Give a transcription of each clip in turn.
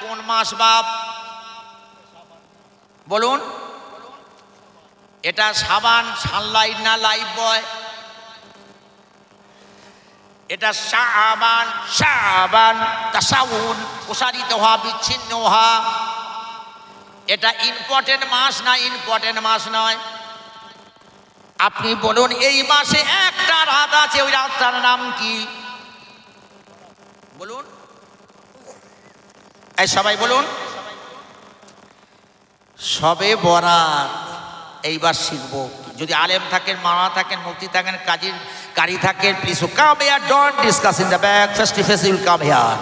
কোন মাস বাপ বলুন? এটা সাবান, সানলাইট না লাইফ বয়? এটা শাবান, শাবান তাসাউন, প্রসারিত হওয়া, বিচ্ছিন্ন হওয়া। এটা ইম্পর্টেন্ট মাস না ইম্পর্টেন্ট মাস নয়? আপনি বলুন এই মাসে একটা রাত আছে, ওই রাতটার নাম কি বলুন? এই সবাই বলুন। শবে বরাত। এইবার শিখবো। যদি আলেম থাকেন, মামা থাকেন, মুফতি থাকেন, কারি থাকেন, please come here, don't discuss in the back, face to face will come here.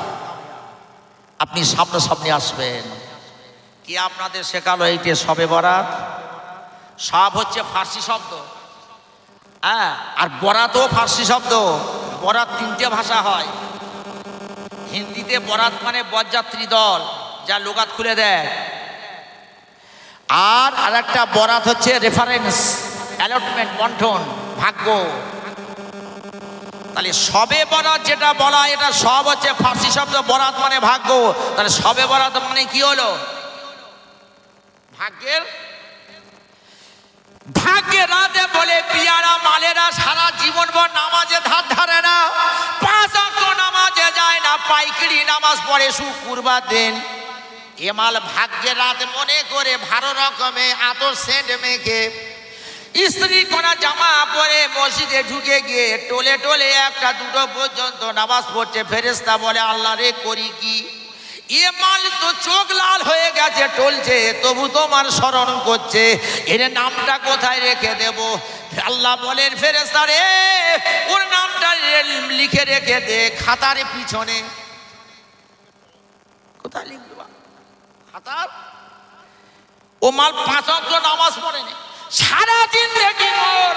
আপনি সামনে আসবেন। কি আপনাদের শেখালো এইটে শবে বরাত? সব হচ্ছে ফার্সি শব্দ, হ্যাঁ, আর বরাতও ফার্সি শব্দ। বরাত তিনটে ভাষা হয়। হিন্দিতে বরাত মানে বরযাত্রী দল, যা লোকাত খুলে দেয়। আর একটা বরাত হচ্ছে রেফারেন্স, অ্যালটমেন্ট, বন্টন, ভাগ্য। তাহলে শবে বরাত যেটা বলা, এটা সব হচ্ছে ফার্সি শব্দ। বরাত মানে ভাগ্য। তাহলে শবে বরাত মানে কি হলো? ভাগ্যের রাতে বলে পিয়ারা মালেরা সারা জীবন ভর নামাজে ধার ধারে না, 5 ওয়াক্ত নামাজে যায় না, পাইকারি নামাজ পড়ে শুক্রবার দিন। এমাল ভাগ্যের রাত মনে করে ভালো রকমে আতর সেন্ট মেখে স্ত্রী করা জামা পরে মসজিদে ঢুকে গিয়ে টোলে টোলে 1-2 পর্যন্ত নামাজ পড়ছে। ফেরেশতা বলে আল্লাহ রে করি কি? এ মাল তো চোখ লাল হয়ে গেছে, টলছে, তবু তোমার স্মরণ করছে, এর নামটা কোথায় রেখে দেব? আল্লাহ বলেন ফেরেশতা রে, ওর নামটা লিখে রেখে দে খাতার পিছনে। কোথায় লিখবে খাতার? ও মাল 5 ওয়াক্ত নামাজ পড়েনি, সারাদিন দেখি ওর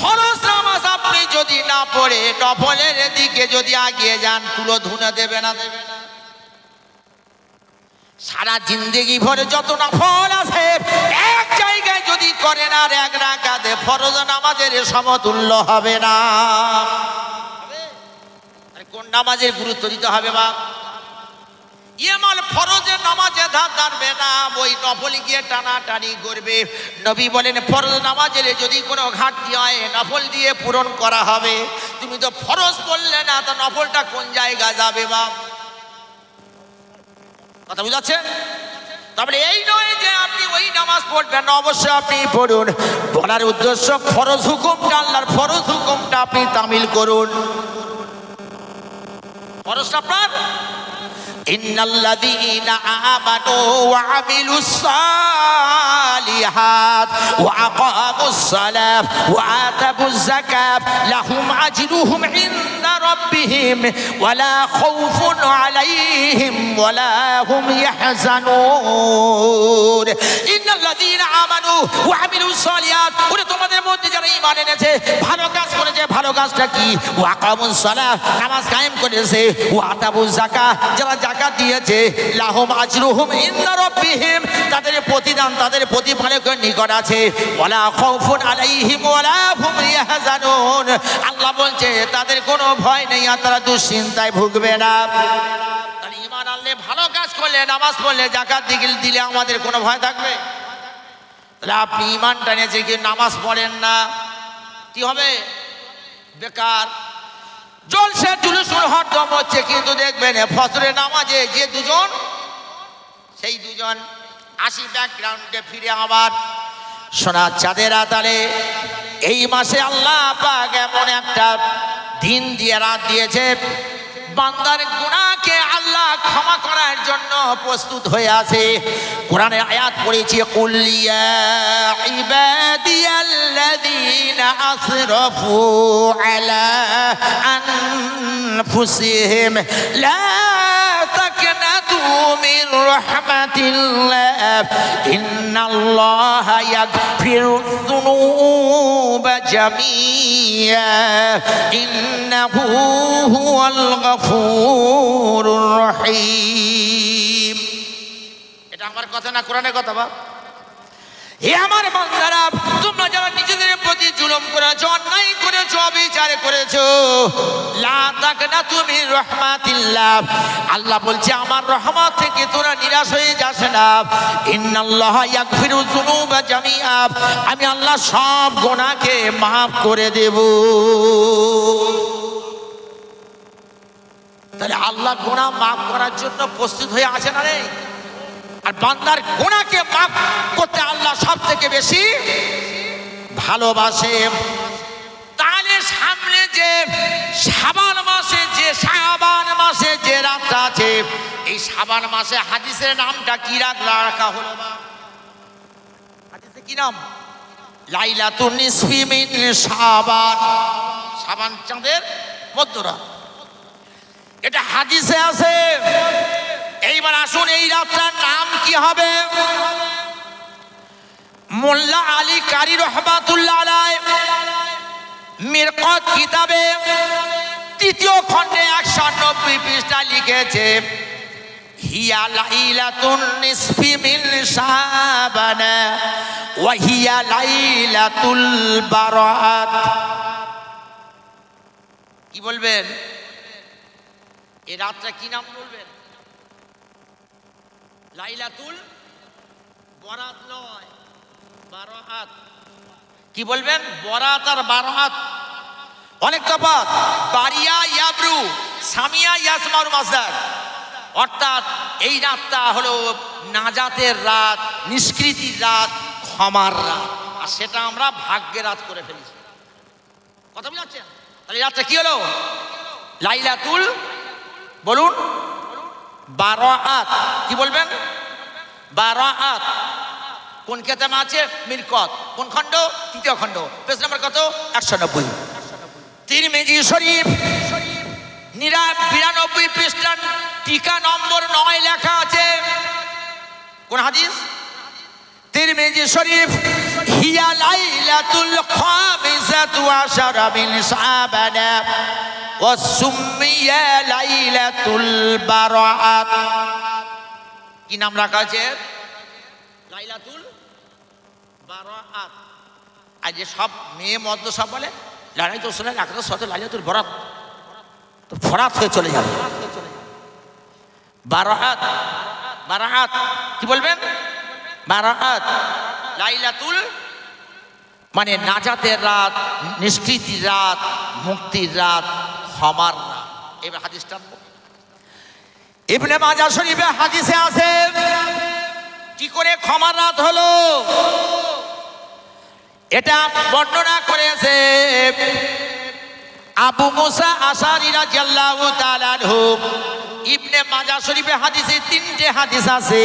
ফরজ নামাজ আপনি যদি না পড়ে নফলের দিকে যদি আগিয়ে যান, তুলো ধুনে দেবে না? দেবে না। সারা জিন্দেগি ভরে যত নফল আছে এক জায়গায় যদি করেন আর 1 রাকাতে ফরজ নামাজের সমতুল্য হবে না। কোন নামাজের গুরুত্ব দিতে হবে বাপ? ইমাল ফরজের নামাজে ধার ধারবে না, ওই নফল গিয়ে টানাটানি করবে। নবী বলেন ফরজ নামাজের যদি কোনো ঘাটতি হয় নফল দিয়ে পূরণ করা হবে। তুমি তো ফরজ পড়লে না, তো নফলটা কোন জায়গায় যাবে বাপ? কথা বুঝাচ্ছেন? তারপরে এই নয় যে আপনি ওই নামাজ পড়বেন, অবশ্যই আপনি পড়ুন। বলার উদ্দেশ্য ফরজ হুকুমটা, আল্লাহর ফরজ হুকুমটা আপনি তামিল করুন। ফরজটা আপনার। ইন্নাল্লাযীনা আমানু ওয়া আমিলুস সালিহাত ওয়া আকামুস সালাত ওয়া আতাবুজ যাকাত লাহুম আজরুহুম ইনদা রাব্বিহিম ওয়া লা খাউফুন আলাইহিম ওয়া লা হুম ইয়াহজানুন। ইন্নাল্লাযীনা আমানু ওয়া আমিলুস সালিহাত, ওরে তোমাদের মধ্যে যারা ঈমান এনেছে, ভালো কাজ করেছে। ভালো কাজটা কি? ওয়া আকামুস সালাত, নামাজ কায়েম করেছে। ওয়া আতাবুজ যাকাত, যারা যাকাত দিয়েছে। লাহুম আজরুহুম ইনদা রাব্বিহিম, তাদের প্রতিদান তাদের প্রতিপালকের নিকট আছে। ওয়ালা খাউফুন আলাইহিম ওয়ালা হুম ইয়াহজানুন, আল্লাহ বলছে তাদের কোনো ভয় নেই আর তারা দুশ্চিন্তায় ভুগবে না। তাহলে ঈমান আনলে, ভালো কাজ করলে, নামাজ পড়লে, যাকাত দিলে আমাদের কোনো ভয় থাকবে? তাহলে আপনি ঈমানটা নিয়েছে কি নামাজ পড়েন না, কি হবে? বেকার। জলসা জুলুসুল হরদম হচ্ছে, কিন্তু দেখবেন ফজরের নামাজে যে দুজন, সেই দুজন 80 ব্যাকগ্রাউন্ডে ফিরে আবার সোনা চাঁদের আতালে এই মাসে আল্লাহ পাক এমন একটা দিন দিয়ে রাত দিয়েছে, বান্দার গুনাহকে আল্লাহ ক্ষমা করার জন্য প্রস্তুত হয়ে আছে। কোরআনে আয়াত পড়েছি, কুল ইয়া ইবাদিয়াল্লাযীনা আসরাফু আলা আনফুসিহিম লা তাকনাতু মির রাহমাতিল্লাহ ইন্নাল্লাহা ইয়াগফিরুয যুনুবা জামিআ ইন্নাহু হুয়াল গফুরুর রহিম। এটা আমার কথা না, কোরআনের কথা বা? হে আমার বান্দারা, তোমরা যারা নিজেদের প্রতি জুলুম করেছো, অন্যায় অন্যায় করেছো, অবিচার করেছো, লা তাকনাতু মির রাহমাতিল্লাহ, আল্লাহ বলছে আমার রহমত থেকে তোরা নিরাশ হয়ে যাস না। ইন্নাল্লাহা ইয়াগফিরু যুনুবা জামিআ, আমি আল্লাহ সব গুনাহকে maaf করে দেব। তাহলে আল্লাহ গুনাহ maaf করার জন্য প্রস্তুত হয়ে আছে না নেই? আর বান্দার গুনাহকে maaf করতে আল্লাহ সবথেকে বেশি ভালোবাসে। তাহলে সামনে যে শাবান মাসে যে রাতটা আছে, এই শাবান মাসে হাদিসের নামটা কি রাখা হলো? হাদিসে কি নাম? লাইলাতুন নিসফি মিন শাবান, শাবান চাঁদের মধ্যরাত, এটা হাদিসে আছে। এইবার আসুন এই রাতটার নাম কি হবে? মোল্লা আলী কারি রহমাতুল্লাহ আলাইহি মিরকাত কিতাবে ৩য় খণ্ডে ১৯০ পৃষ্ঠা লিখেছে, হিয়া লাইলাতুন নিসফি মিন শাবান ওয়া হিয়া লাইলাতুল বারাত। কি বলবেন? এই রাতটা কি নাম বলবেন? লাইলাতুল বরাত নয়, বারাত। কি বলবেন? বরাত আর বারাত অনেক তফাৎ। বারিয়া ইয়াবরু, সামিয়া ইয়াসমাউর মাসদার, অর্থাৎ এই রাতটা হলো নাজাতের রাত, নিষ্কৃতির রাত, ক্ষমার রাত, আর সেটা আমরা ভাগ্যের রাত করে ফেলেছি। কথা বুঝাচ্ছেন? তাহলে রাতটা কি হলো? লাইলাতুল, বলুন, বারাত। কি বলবেন? বারাত। কোন কেতাবে আছে? মিরকত। কোন খণ্ড? ৩য় খণ্ড, পেজ নাম্বার কত? ১৯০। তিরমিজি শরীফ ৯২ পৃষ্ঠা টিকা নম্বর ৯ লেখা আছে। কোন হাদিস? তিরমিজি শরীফ, হিয়া লাইলাতুল খামিসাতু আশারা মিন শাবান ওয়া সুম্মিয়া লাইলাতুল বারাত। কি নাম রাখা আছে? লাইলাতুল বারাত। আর যে সব মেয়ে মদ্য সব বলে লাইলাতুল সোনা রাখতে সত লাইলাতুল বরাত, তো ফরাত হয়ে চলে যাবে। বারাত, বারাত। কি বলবেন? বারাত। লাইলাতুল মানে নাজাতের রাত, নিষ্কৃতির রাত, মুক্তির রাত, ক্ষমার রাত। এবার হাদিসটা ইবনে মাজাহ শরীফে হাদিসে আছে কি করে ক্ষমার রাত হলো। এটা বর্ণনা করেছে আবু মুসা আশআরী রাদিয়াল্লাহু তাআলা আনহু। ইবনে মাজাহ শরীফে হাদিসে 3টে হাদিস আছে।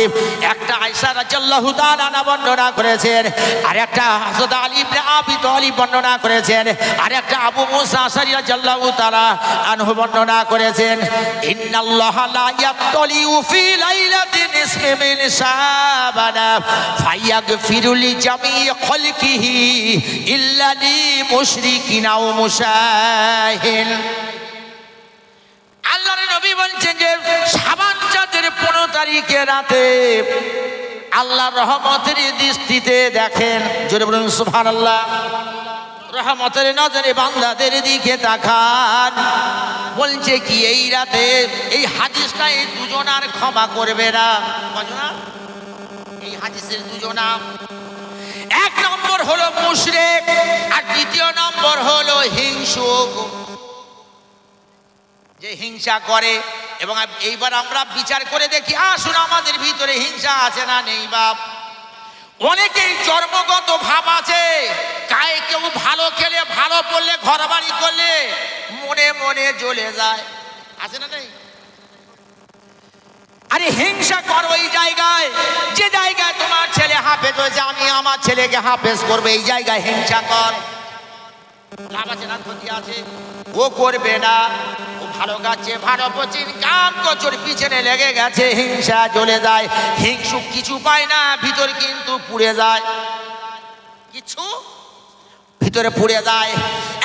একটা আয়েশা রাদিয়াল্লাহু তাআলা আনহা বর্ণনা করেছেন, আর একটা হযরত আলী ইবনে আবি তালিব বর্ণনা করেছেন, আর একটা আবু মুসা আশআরী রাদিয়াল্লাহু তাআলা আনহু বর্ণনা করেছেন। ইন্নাল্লাহা লা ইয়াতলিউ ফি লাইলাতিন নিসফি মিন শাবান ফায়াগফিরু লিজামিই খালকিহি ইল্লা লিমুশরিকিন আও মুশাহিন। আল্লাহর নবী বলছেন যে শাবান চাঁদের 15 তারিখে রাতে আল্লাহর রহমতের দৃষ্টিতে দেখেন। জোরে বলুন সুবহানাল্লাহ। রহমতের নজরে বান্দাদের দিকে তাকান। বলছে কি এই রাতে এই হাদিসটা এই দুজনার ক্ষমা করবে না। কজনা? এই হাদিসের দুজনা। এক নম্বর হলো মুশরিক, আর দ্বিতীয় নম্বর হলো হিংসুক, যে হিংসা করে। এবং এইবার আমরা বিচার করে দেখি, আসুন আমাদের ভিতরে হিংসা আছে না নেই? বাপ, অনেকেই জন্মগত ভাব আছে। গায়ে কেউ ভালো খেলে, ভালো পড়লে, ঘর বাড়ি করলে মনে মনে জ্বলে যায়, আছে না নেই? আরে হিংসা করো ওই জায়গায়, যে জায়গায় তোমার ছেলে হাফেজ হয়েছে, আমি আমার ছেলেকে হাফেজ করবো, এই জায়গায় হিংসা কর। লাভ আছে না ক্ষতি আছে? ও করবে না, ও ভালো গাছে ভালো পচিন কাম কচুর পিছনে লেগে গেছে, হিংসা জ্বলে যায়। হিংসুক কিছু পায় না, ভিতর কিন্তু পুড়ে যায়, কিছু ভিতরে পুড়ে যায়।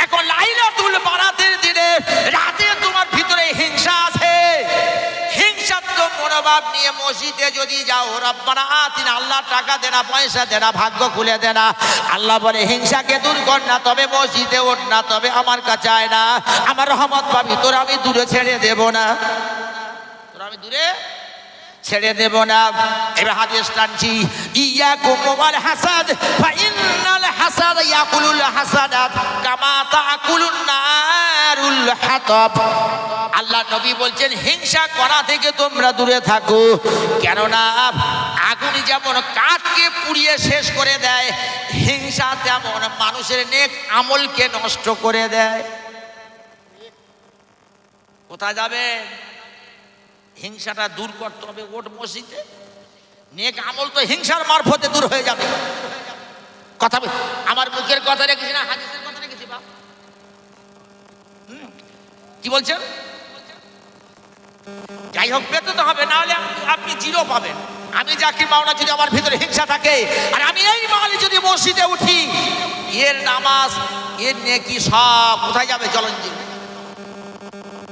এখন লাইলাতুল বারাতের দিনে রাতে তোমার ভিতরে হিংসা আছে, হিংসা তো মনোভাব নিয়ে মসজিদে যদি যাও, রব্বানা আতিনা, আল্লাহ টাকা দেনা, পয়সা দেনা, ভাগ্য খুলে দেনা, আল্লাহ বলে হিংসাকে দূর কর না, তবে মসজিদে ওঠ না, তবে আমার কাছে আয় না, আমার রহমত পাবি, তোর আমি দূরে ছেড়ে দেব না, তোর আমি দূরে ছেড়ে দেব না। এবার হাদিস টানছি, ইয়াকুম ওয়াল হাসাদ ফাইন্নাল হাসাদ ইয়াকুলুল হাসাদাত কামা তাকুলুন নারুল হাতাব। আল্লাহ নবী বলছেন হিংসা করা থেকে তোমরা দূরে থাকো, কেননা আগুন যেমন কাঠকে পুড়িয়ে শেষ করে দেয়, হিংসা তেমন মানুষের নেক আমলকে নষ্ট করে দেয়। কোথায় যাবে? হিংসাটা দূর করতে হবে, ওট মসজিদে। নেক আমল তো হিংসার মারফতে দূর হয়ে যাবে। কথা আমার মুখের কথা রেখেছি না, হাদিসের কথা রেখেছি বাপ। কি বলছেন? যাই হোক, পেতে তো হবে, না হলে আপনি জিরো পাবেন। আমি জাকির মাওলানা যদি আমার ভিতরে হিংসা থাকে, আর আমি এই মালে যদি মসজিদে উঠি, এর নামাজ, এর নেকি সব কোথায় যাবে? জলঞ্জীব।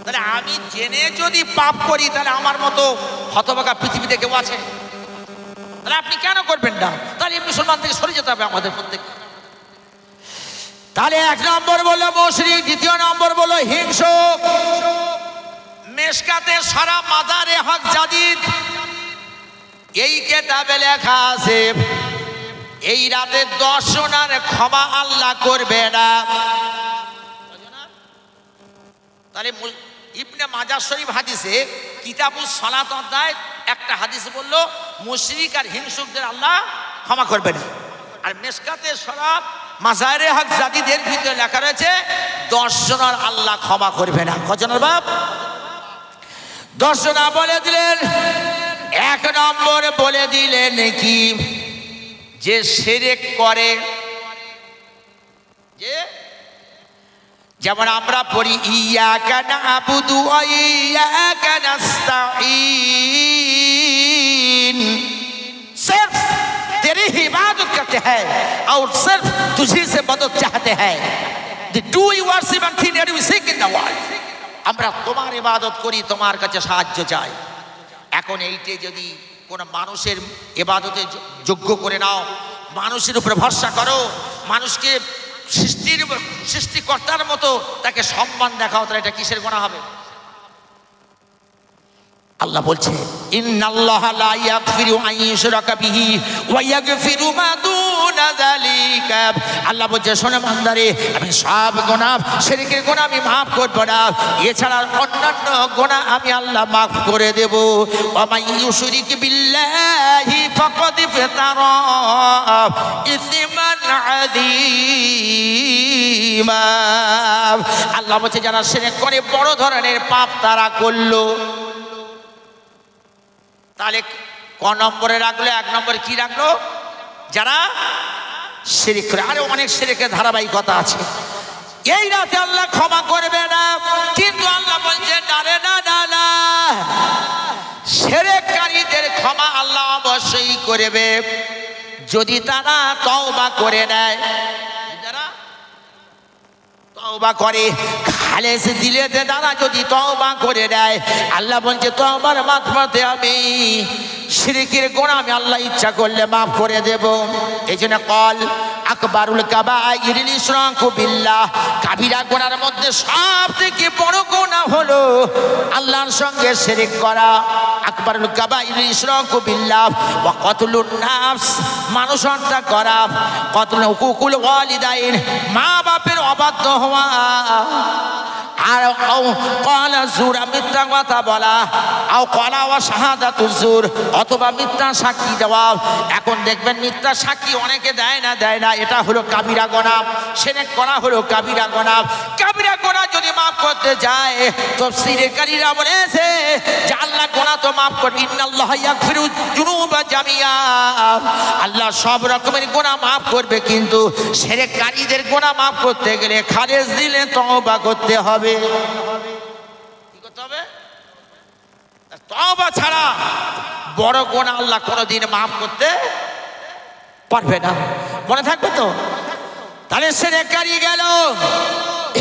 তাহলে আমি জেনে যদি পাপ করি, তাহলে আমার মতো হতভাগা পৃথিবীতে কেউ আছে? তাহলে আপনি কেন করবেন না? তাহলে এই মুসলমান থেকে সরে যেতে হবে আমাদের প্রত্যেক। তাহলে এক নম্বর বললো মুশরিক, দ্বিতীয় নম্বর বললো হিংসুক। মেশকাতে সারা মাজারে হক জাদিদ এই কেতাবে লেখা আছে, এই রাতে 10 জনের ক্ষমা আল্লাহ করবে না। তাহলে ইবনে মাজাহ শরীফ হাদিসে কিতাবুস সালাত অধ্যায় একটা হাদিস বললো মুশরিক আর হিংসুকদের আল্লাহ ক্ষমা করবে না। আর মেশকাতে শরাব মাজারে হক জাদিদের ভিতরে লেখা রয়েছে 10 জনের আল্লাহ ক্ষমা করবে না। কজনের বাপ? 10 জনা বলে দিলেন। এক নম্বর বলে দিলেন কি, যে শিরক করে, যে যেমন আমরা পড়ি ইয়াকা নাবুদু ওয়া ইয়াকা নাস্তাঈন, सिर्फ तेरी ही इबादत करते हैं और सिर्फ तुझी से मदद चाहते हैं। The do you worship and think that we seek in the world, আমরা তোমার ইবাদত করি, তোমার কাছে সাহায্য চাই। এখন এইতে যদি কোন মানুষের ইবাদতে যোগ্য করে নাও, মানুষের উপরে ভরসা করো, মানুষকে সৃষ্টিকর্তার মতো তাকে সম্মান দেখাও, তাহলে এটা কিসের গুনাহ হবে? আল্লাহ বলছে ইন্নাল্লাহা লা ইয়াগফিরু আন ইউশরাকা বিহি ওয়া ইয়াগফিরু মা দুনা যালিকা। আল্লাহ বলছে শোনো বান্দারে, আমি সব গুনাহ, শিরকের গুনাহ আমি maaf করব না, এছাড়া অন্যান্য গুনাহ আমি আল্লাহ maaf করে দেব। ওয়া মান ইউশরিক বিল্লাহি ফাকাদ ইফতারা ইসমান আযীমা। আল্লাহ বলছে যারা শিরক করে বড় ধরনের পাপ তারা করলো। তাহলে ক নম্বরে রাখলো? এক নম্বরে কি রাখলো? যারা শিরক করে। আরে অনেক শিরকের ধারাবাহিকতা আছে। এই রাতে আল্লাহ ক্ষমা করবে না, কিন্তু আল্লাহ বলছে না রে, না না না, শিরককারীদের ক্ষমা আল্লাহ অবশ্যই করবে যদি তারা তওবা করে নেয়। যারা তওবা করে, খালেস দিলেতে তারা যদি তওবা করে দেয়, আল্লাহ বলছে তওবার মাধ্যমে আমি শিরকের গুনাহ আমি আল্লাহ ইচ্ছা করলে maaf করে দেব। এইজন্য কল আকবারুল কাবাইরিল ইশরাকু বিল্লাহ, কাবিরা গুনার মধ্যে সবথেকে বড় গুনাহ হলো আল্লাহর সঙ্গে শিরক করা। আকবারুল কাবাইরিল ইশরাকু বিল্লাহ ওয়া কতলুন নাফস, মানুষ হত্যা করা, কতল হুকুকুল ওয়ালিদাইন, মা বাপের অবাধ্য হওয়া, আর কলা জুর, মিথ্যা কথা বলা, আও কলা ওয়া শাহাদাতুজ জুর, অথবা মিথ্যা সাক্ষী দেওয়া। এখন দেখবেন মিথ্যা সাক্ষী অনেকে দেয় না, এটা হলো কাবিরা গুনাহ। শিরক করা হলো কাবিরা গুনাহ। কাবিরা গুনাহ যদি maaf করতে যায়, তাফসীরকারীরা বলেছে যে আল্লাহ গুনাহ তো maaf করবে, ইন্নাল্লাহা ইয়াগফিরু যুনুবা জামিয়া, আল্লাহ সব রকমের গুনাহ maaf করবে, কিন্তু শিরককারীদের গুনাহ maaf করতে গেলে খালেস দিলে তওবা করতে হবে। কি করতে হবে? তওবা ছাড়া বড় গুনাহ আল্লাহ কোনোদিন maaf করতে পারবে না। মনে থাকবে তো? তাহলে শিরককারী গেল,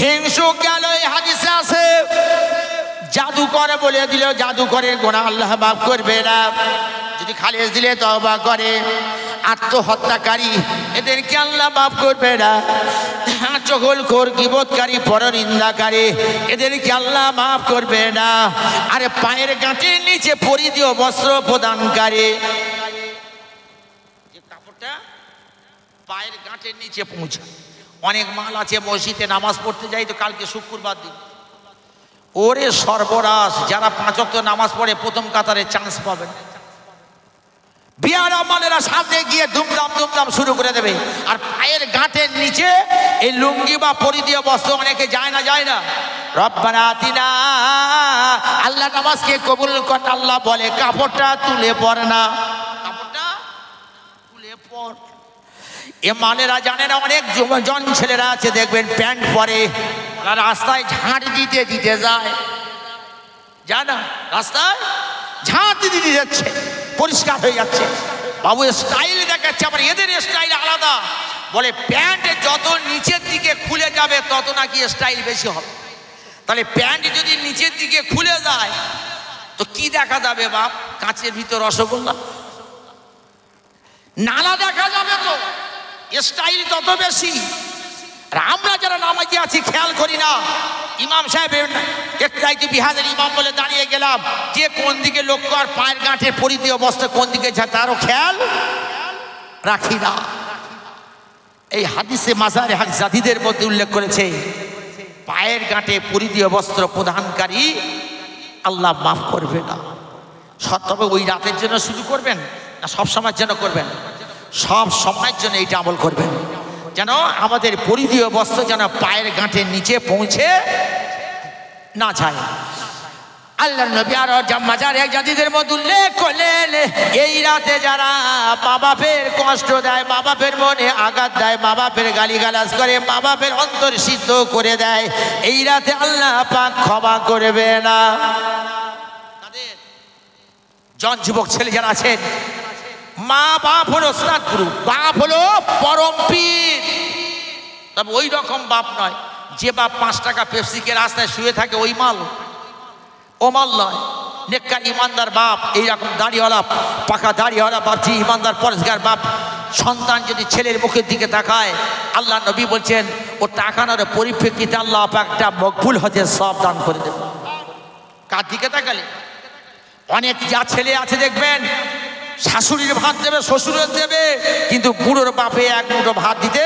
হিংসুক গেল। এই হাদিসে আছে জাদু জাদু করে বলে দিল, জাদু করে গোনা আল্লাহ মাফ করবে না। যদি খালেস দিলে তওবা করে, আত্মহত্যাকারী এদেরকে আল্লাহ মাফ করবে না। চগলখোর, গীবতকারী, পরনিন্দাকারী এদেরকে আল্লাহ মাফ করবে না। আরে পায়ের গাঁটের নিচে পরিধেয় বস্ত্র প্রদানকারী, যে কাপড়টা পায়ের গাঁটের নিচে পৌঁছায়। অনেক মাল আছে মসজিদে নামাজ পড়তে যাই তো, কালকে শুক্রবার দিন, ওরে সর্বনাশ, যারা 5 ওয়াক্ত নামাজ পড়ে প্রথম কাতারে চান্স পাবেন। বিয়ার মালেরা সামনে গিয়ে দুমদাম দুমদাম শুরু করে দেবে, আর পায়ের গাঁটের নিচে এই লুঙ্গি বা পরিধেয় বস্ত্র অনেকে যায় না, যায় না। রব্বানা আতিনা, আল্লাহ নামাজকে কবুল কর। আল্লাহ বলে কাপড়টা তুলে পড় না, কাপড়টা তুলে পড়। এ মানেরা জানে না, অনেক জন ছেলেরা আছে দেখবেন প্যান্ট পরে, রাস্তায় ঝাঁট দিতে দিতে যায়, জানা রাস্তায় ঝাঁট দিতে দিতে যাচ্ছে, পরিষ্কার হয়ে যাচ্ছে। বাবু স্টাইল দেখাচ্ছে, আবার এদের স্টাইল আলাদা। বলে প্যান্ট যত নিচের দিকে খুলে যাবে তত নাকি স্টাইল বেশি হবে। তাহলে প্যান্ট যদি নিচের দিকে খুলে যায় তো কি দেখা যাবে বাপ? কাঁচের ভিতর রসগোল্লা, নালা দেখা যাবে, তো স্টাইল তত বেশি। আর আমরা যারা নামাজি আছি খেয়াল করি না। ইমাম সাহেব একটাইতে বিহাজের ইমাম বলে দাঁড়িয়ে গেলাম, যে কোন দিকে লক্ষ্য আর পায়ের গাঁটের পরিধেয় অবস্থা কোন দিকে যায় তারও খেয়াল রাখি না। এই হাদিসে মাজারে হক জাদিদের মধ্যে উল্লেখ করেছে, পায়ের গাঁটে পরিধেয় বস্ত্র প্রদানকারী আল্লাহ মাফ করবে না। তবে ওই রাতের জন্য শুরু করবেন না সব সময়ের জন্য করবেন? সব সময়ের জন্য এইটা আমল করবেন, যেন আমাদের পরিধেয় বস্ত্র যেন পায়ের গাঁটের নিচে পৌঁছে না যায়। আল্লাহ নবী আর মাজারে হক জাদিদের মধ্যে উল্লেখ করলেন, এই রাতে যারা মা বাপের কষ্ট দেয়, মা বাপের মনে আঘাত দেয়, মা বাপের গালিগালাজ করে, মা বাপের অন্তর সিদ্ধ করে দেয়, এই রাতে আল্লাহ পাক ক্ষমা করবে না। জন যুবক ছেলে যারা আছেন, মা বাপ হলো ওস্তাদ গুরু, বাপ হলো পরম পীর, তবে ওই রকম বাপ নয় যে বাপ 5 টাকা পেপসিকে রাস্তায় শুয়ে থাকে ওই মাল, ও মাল নয়। নেককার ইমানদার বাপ, এইরকম দাড়িওয়ালা, পাকা দাড়িওয়ালা বাপ, যে ইমানদার পরেশগার বাপ, সন্তান যদি ছেলের মুখের দিকে তাকায়, আল্লাহ নবী বলছেন ও তাকানোর পরিপ্রেক্ষিতে আল্লাহ পাক একটা মকবুল হজের সওয়াব দান করে দেবে। কার দিকে তাকালে? অনেক যা ছেলে আছে দেখবেন শাশুড়ির ভাত দেবে, শ্বশুরের দেবে, কিন্তু বুড়োর বাপে এক মুঠো ভাত দিতে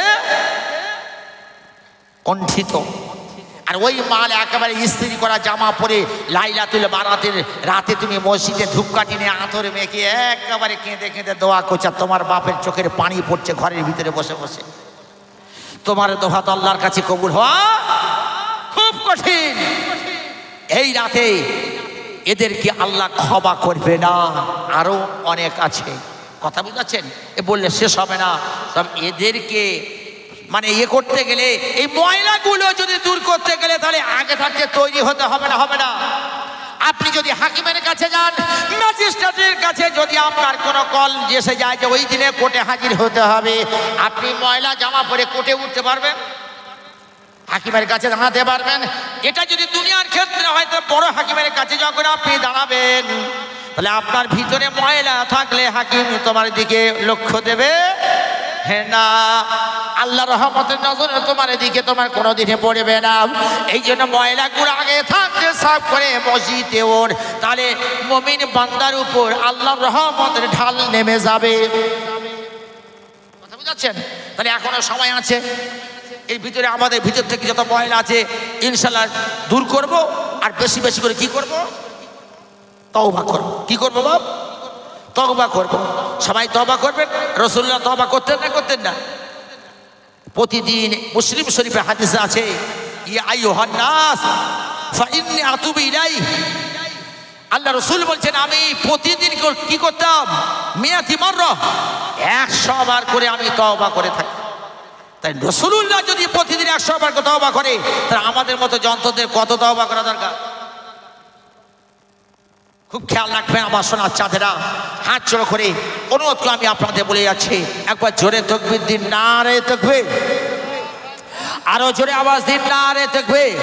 কণ্ঠিত। আর ওই মাল একেবারে ইস্ত্রি করা জামা পরে লাইলাতুল বারাতের রাতে তুমি মসজিদে ধূপকাঠি নিয়ে আতর মেখে একেবারে কেঁদে কেঁদে দোয়া করছে, তোমার বাপের চোখের পানি পড়ছে ঘরের ভিতরে বসে বসে। তোমার দোয়া তো আল্লাহর কাছে কবুল হওয়া খুব কঠিন। এই রাতে এদেরকে আল্লাহ ক্ষমা করবে না। আরো অনেক আছে, কথা বুঝাচ্ছেন? এ বললে শেষ হবে না। তবে এদেরকে মানে করতে গেলে, এই ময়লাগুলো যদি দূর করতে গেলে তাহলে আগে থাকতে তৈরি হতে হবে না, হবে না। আপনি যদি হাকিমের কাছে যান, ম্যাজিস্ট্রেটের কাছে যদি আপনার কোনো কল এসে যায় যে ওই দিনে কোর্টে হাজির হতে হবে, আপনি ময়লা জামা পরে কোর্টে উঠতে পারবেন? হাকিমের কাছে দাঁড়াতে পারবেন? এটা যদি দুনিয়ার ক্ষেত্রে হয়, তো বড় হাকিমের কাছে যখন আপনি দাঁড়াবেন, তাহলে আপনার ভিতরে ময়লা থাকলে হাকিম তোমার দিকে লক্ষ্য দেবে হ্যাঁ না, আল্লাহ রহমতের নজরে তোমার দিকে তোমার কোনোদিনে পড়বে না। এই জন্য ময়লাগুলো আগে থাকতে সাফ করে মসজিদে ওর, তাহলে মুমিন বান্দার উপর আল্লাহর রহমতের ঢাল নেমে যাবে। কথা বুঝাচ্ছেন? তাহলে এখনো সময় আছে। এর ভিতরে আমাদের ভিতর থেকে যত ময়লা আছে ইনশাল্লাহ দূর করব। আর বেশি বেশি করে কি করব? তওবা করব। কি করব বাপ? তওবা করব। সবাই তওবা করবেন। রাসূলুল্লাহ তওবা করতেন না, করতেন না? প্রতিদিন মুসলিম শরীফে হাদিসে আছে, ইয়া আইয়ুহান নাস ফাইন্নী আতুবু ইলাইহি, আল্লাহ রাসূল বলছেন আমি প্রতিদিন কি করতাম? মিয়াতি মাররা, 100 বার করে আমি তওবা করে থাকি। তাই রাসূলুল্লাহ যদি প্রতিদিন 100 বার করে তওবা করে, তাহলে আমাদের মতো যন্ত্রদের কত তওবা করা দরকার? খুব খেয়াল রাখবেন আমার সোনার চাঁদেরা। হাত জোড়ো করে অনুরোধ করে আমি আপনাদের বলে যাচ্ছি, একবার জোরে তাকবীর দিন, নারে তাকবীর। আরো জোরে আওয়াজ দিন, নারে তাকবীর।